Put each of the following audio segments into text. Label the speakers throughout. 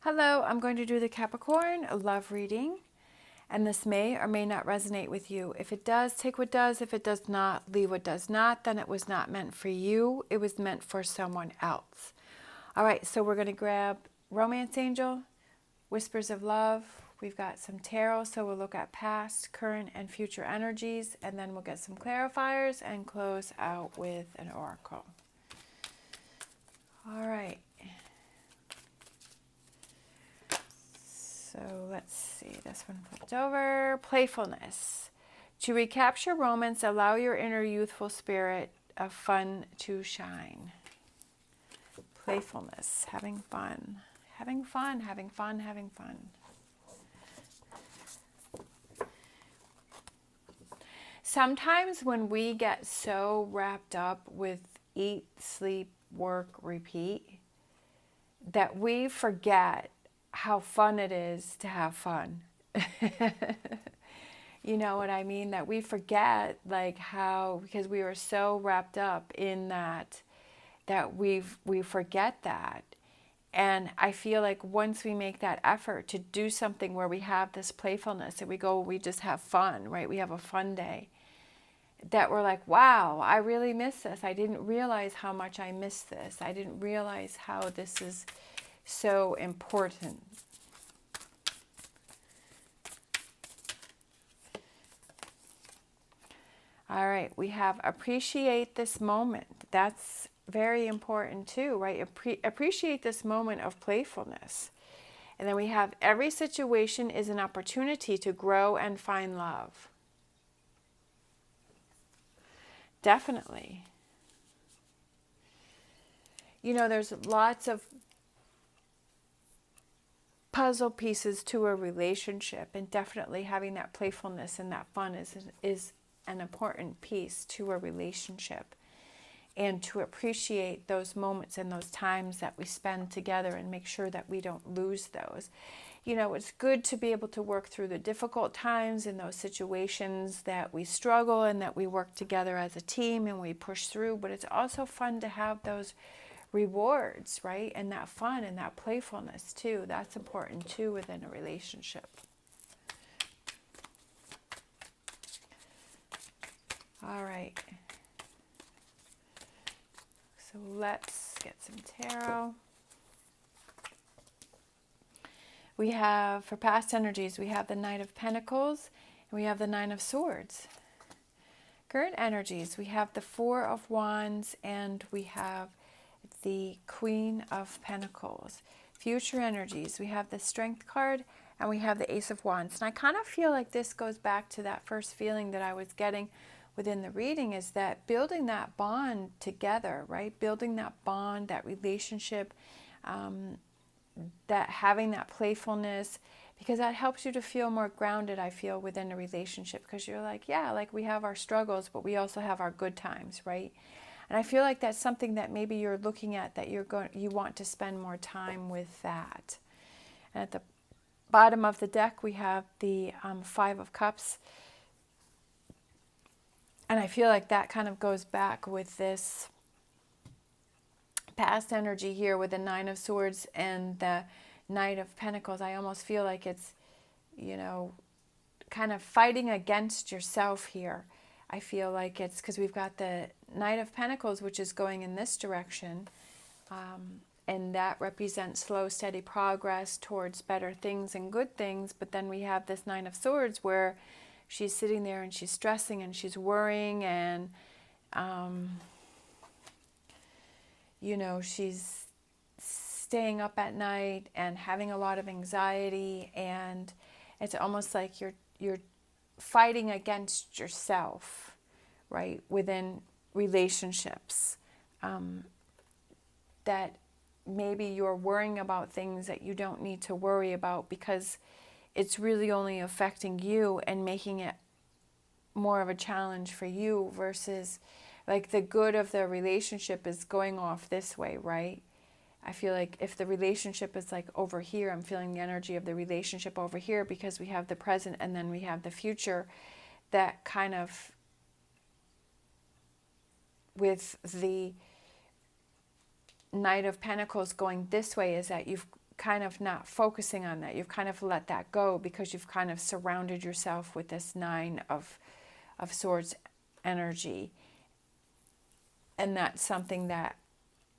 Speaker 1: Hello, I'm going to do the Capricorn love reading, and this may or may not resonate with you. If it does, take what does. If it does not, leave what does not. Then it was not meant for you. It was meant for someone else. All right, so we're going to grab Romance Angel, Whispers of Love. We've got some tarot, so we'll look at past, current, and future energies, and then we'll get some clarifiers and close out with an oracle. All right. So let's see, this one flipped over. Playfulness. To recapture romance, allow your inner youthful spirit of fun to shine. Playfulness, having fun. Having fun, having fun, having fun. Sometimes when we get so wrapped up with eat, sleep, work, repeat, that we forget how fun it is to have fun. You know what I mean? That we forget like how, because we were so wrapped up in that we forget that. And I feel like once we make that effort to do something where we have this playfulness and we just have fun, right? We have a fun day, that we're like, wow, I really miss this. I didn't realize how much I miss this. I didn't realize how this is so important. All right, we have appreciate this moment. That's very important too, right? Appreciate this moment of playfulness. And then we have every situation is an opportunity to grow and find love. Definitely. You know, there's lots of puzzle pieces to a relationship, and definitely having that playfulness and that fun is an important piece to a relationship, and to appreciate those moments and those times that we spend together and make sure that we don't lose those. You know, it's good to be able to work through the difficult times in those situations that we struggle, and that we work together as a team and we push through, but it's also fun to have those rewards, right? And that fun and that playfulness too. That's important too within a relationship. All right. So let's get some tarot. We have, for past energies, we have the Knight of Pentacles and we have the Nine of Swords. Current energies, we have the Four of Wands and we have the Queen of Pentacles. Future energies, we have the Strength card and we have the Ace of Wands. And I kind of feel like this goes back to that first feeling that I was getting within the reading, is that building that bond together, right? Building that bond, that relationship, that having that playfulness, because that helps you to feel more grounded, I feel, within a relationship, because you're like, yeah, like we have our struggles, but we also have our good times, right? And I feel like that's something that maybe you're looking at, that you want to spend more time with that. And at the bottom of the deck, we have the Five of Cups. And I feel like that kind of goes back with this past energy here with the Nine of Swords and the Knight of Pentacles. I almost feel like it's, you know, kind of fighting against yourself here. I feel like it's because we've got the Knight of Pentacles, which is going in this direction. And that represents slow, steady progress towards better things and good things. But then we have this Nine of Swords where she's sitting there and she's stressing and she's worrying and, you know, she's staying up at night and having a lot of anxiety. And it's almost like you're fighting against yourself, right, within relationships. That maybe you're worrying about things that you don't need to worry about, because it's really only affecting you and making it more of a challenge for you, versus like the good of the relationship is going off this way, right? I feel like if the relationship is like over here, I'm feeling the energy of the relationship over here, because we have the present and then we have the future. That kind of, with the Knight of Pentacles going this way, is that you've kind of not focusing on that. You've kind of let that go because you've kind of surrounded yourself with this Nine of Swords energy. And that's something that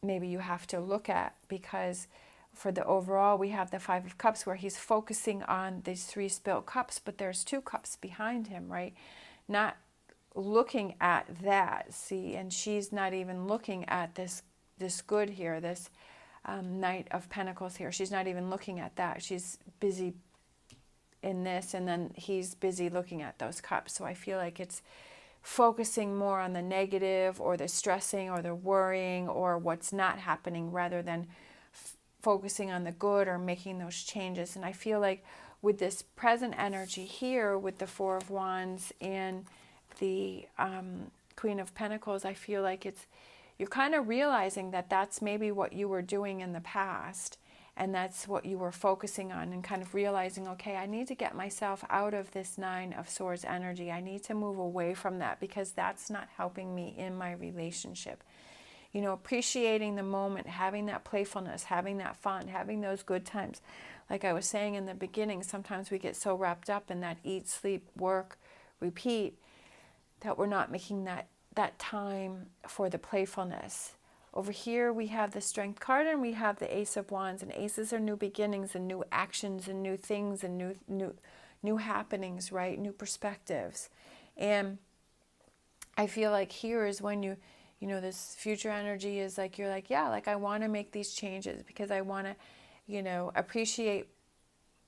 Speaker 1: maybe you have to look at, because for the overall, we have the Five of Cups where he's focusing on these 3 spilt cups, but there's 2 cups behind him, right? Not looking at that, see, and she's not even looking at this good here, this Knight of Pentacles here. She's not even looking at that. She's busy in this, and then he's busy looking at those cups. So I feel like it's focusing more on the negative or the stressing or the worrying or what's not happening, rather than focusing on the good or making those changes. And I feel like with this present energy here, with the Four of Wands and the Queen of Pentacles, I feel like you're kind of realizing that that's maybe what you were doing in the past, and that's what you were focusing on, and kind of realizing, okay, I need to get myself out of this Nine of Swords energy. I need to move away from that because that's not helping me in my relationship. You know, appreciating the moment, having that playfulness, having that fun, having those good times. Like I was saying in the beginning, sometimes we get so wrapped up in that eat, sleep, work, repeat, that we're not making that time for the playfulness. Over here we have the Strength card and we have the Ace of Wands, and aces are new beginnings and new actions and new things and new happenings, right? New perspectives. And I feel like here is when you know, this future energy is like, you're like, yeah, like I want to make these changes because I want to, you know, appreciate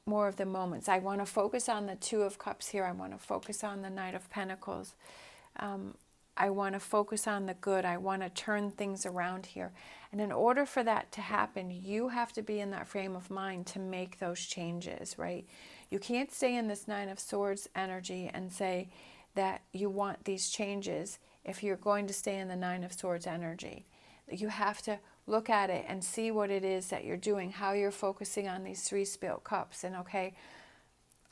Speaker 1: more of the moments. I want to focus on the Two of Cups here. I want to focus on the Knight of Pentacles. I want to focus on the good. I want to turn things around here. And in order for that to happen, you have to be in that frame of mind to make those changes, right? You can't stay in this Nine of Swords energy and say that you want these changes if you're going to stay in the Nine of Swords energy. You have to look at it and see what it is that you're doing, how you're focusing on these 3 spilt cups. And okay,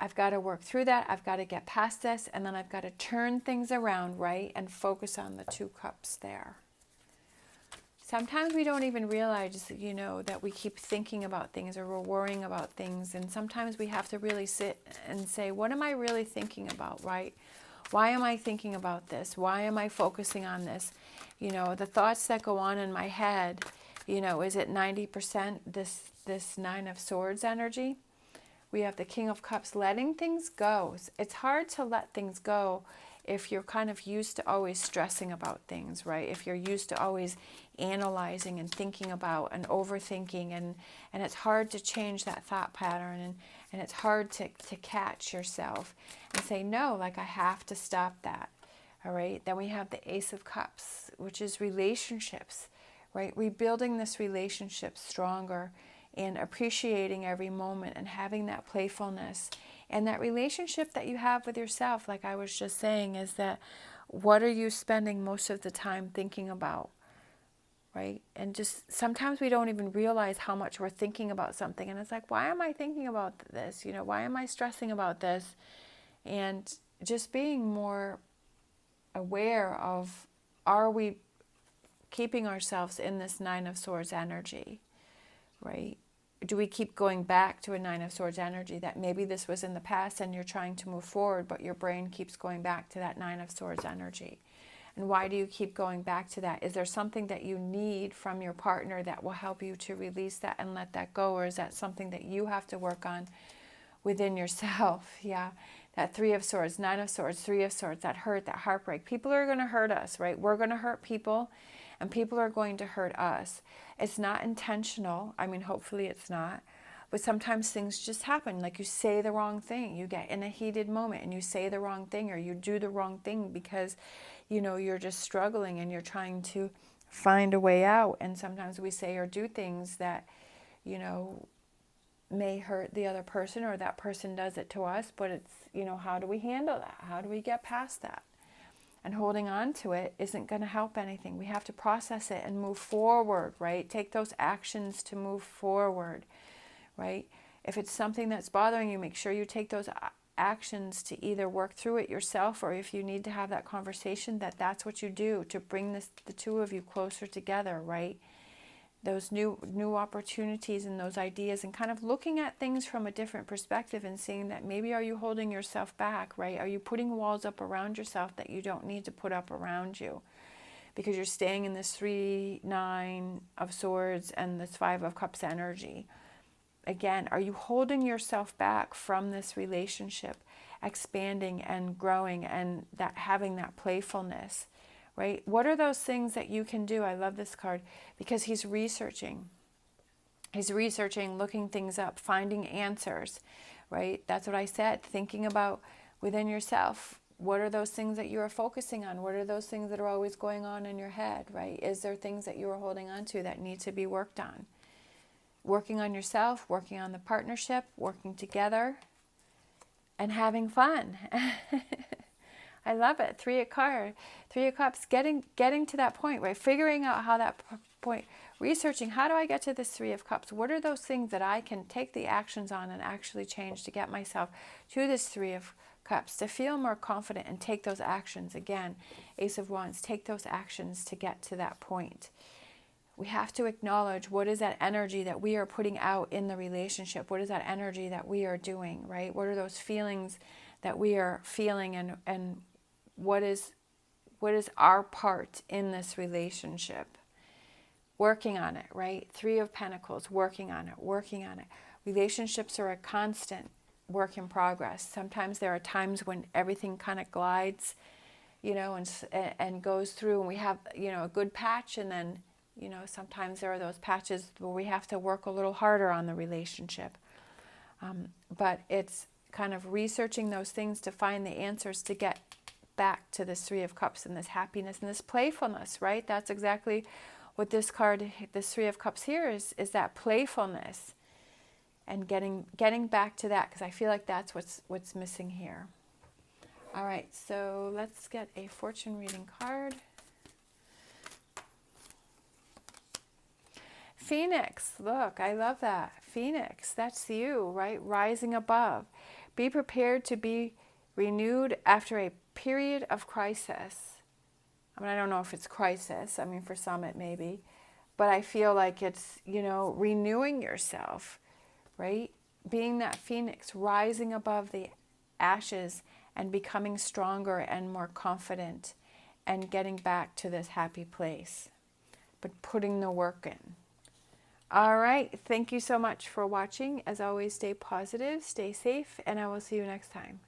Speaker 1: I've got to work through that. I've got to get past this, and then I've got to turn things around, right? And focus on the 2 cups there. Sometimes we don't even realize, you know, that we keep thinking about things or we're worrying about things. And sometimes we have to really sit and say, what am I really thinking about, right? Why am I thinking about this? Why am I focusing on this? You know, the thoughts that go on in my head, you know, is it 90% this Nine of Swords energy? We have the King of Cups, letting things go. It's hard to let things go if you're kind of used to always stressing about things, right? If you're used to always analyzing and thinking about and overthinking, and it's hard to change that thought pattern, and it's hard to catch yourself and say, no, like I have to stop that, all right? Then we have the Ace of Cups, which is relationships, right? Rebuilding this relationship stronger and appreciating every moment and having that playfulness. And that relationship that you have with yourself, like I was just saying, is that what are you spending most of the time thinking about, right? And just sometimes we don't even realize how much we're thinking about something. And it's like, why am I thinking about this? You know, why am I stressing about this? And just being more aware of, are we keeping ourselves in this Nine of Swords energy, right? Do we keep going back to a Nine of Swords energy that maybe this was in the past and you're trying to move forward, but your brain keeps going back to that Nine of Swords energy? And why do you keep going back to that? Is there something that you need from your partner that will help you to release that and let that go? Or is that something that you have to work on within yourself? Yeah, that Three of Swords, Nine of Swords, Three of Swords, that hurt, that heartbreak. People are going to hurt us, right? We're going to hurt people, and people are going to hurt us. It's not intentional. I mean, hopefully it's not. But sometimes things just happen. Like you say the wrong thing. You get in a heated moment and you say the wrong thing, or you do the wrong thing because, you know, you're just struggling and you're trying to find a way out. And sometimes we say or do things that, you know, may hurt the other person, or that person does it to us. But it's, you know, how do we handle that? How do we get past that? And holding on to it isn't going to help anything. We have to process it and move forward, right? Take those actions to move forward, right? If it's something that's bothering you, make sure you take those actions to either work through it yourself, or if you need to have that conversation, that's what you do to bring the two of you closer together, right? those new opportunities and those ideas, and kind of looking at things from a different perspective and seeing that maybe are you holding yourself back, right? Are you putting walls up around yourself that you don't need to put up around you? Because you're staying in this 3-9 of swords and this 5 of cups energy. Again, are you holding yourself back from this relationship expanding and growing and that having that playfulness, right? What are those things that you can do? I love this card because he's researching. He's researching, looking things up, finding answers, right? That's what I said, thinking about within yourself. What are those things that you are focusing on? What are those things that are always going on in your head, right? Is there things that you are holding on to that need to be worked on? Working on yourself, working on the partnership, working together, and having fun. I love it. 3 of Cups, getting to that point, right? Figuring out how that point, researching, how do I get to this 3 of Cups? What are those things that I can take the actions on and actually change to get myself to this 3 of Cups, to feel more confident and take those actions? Again, Ace of Wands, take those actions to get to that point. We have to acknowledge what is that energy that we are putting out in the relationship. What is that energy that we are doing, right? What are those feelings that we are feeling, and what is our part in this relationship? Working on it, right? 3 of Pentacles, working on it, working on it. Relationships are a constant work in progress. Sometimes there are times when everything kind of glides, and goes through, and we have, a good patch, and then sometimes there are those patches where we have to work a little harder on the relationship. But it's kind of researching those things to find the answers to get back to this 3 of Cups and this happiness and this playfulness, right? That's exactly what this card, this 3 of Cups here is that playfulness, and getting back to that, because I feel like that's what's missing here. All right, so let's get a fortune reading card. Phoenix, look, I love that. Phoenix, that's you, right? Rising above. Be prepared to be renewed after a period of crisis. I mean, I don't know if it's crisis. I mean, for some it may be. But I feel like it's, renewing yourself, right? Being that phoenix, rising above the ashes and becoming stronger and more confident and getting back to this happy place. But putting the work in. All right. Thank you so much for watching. As always, stay positive, stay safe, and I will see you next time.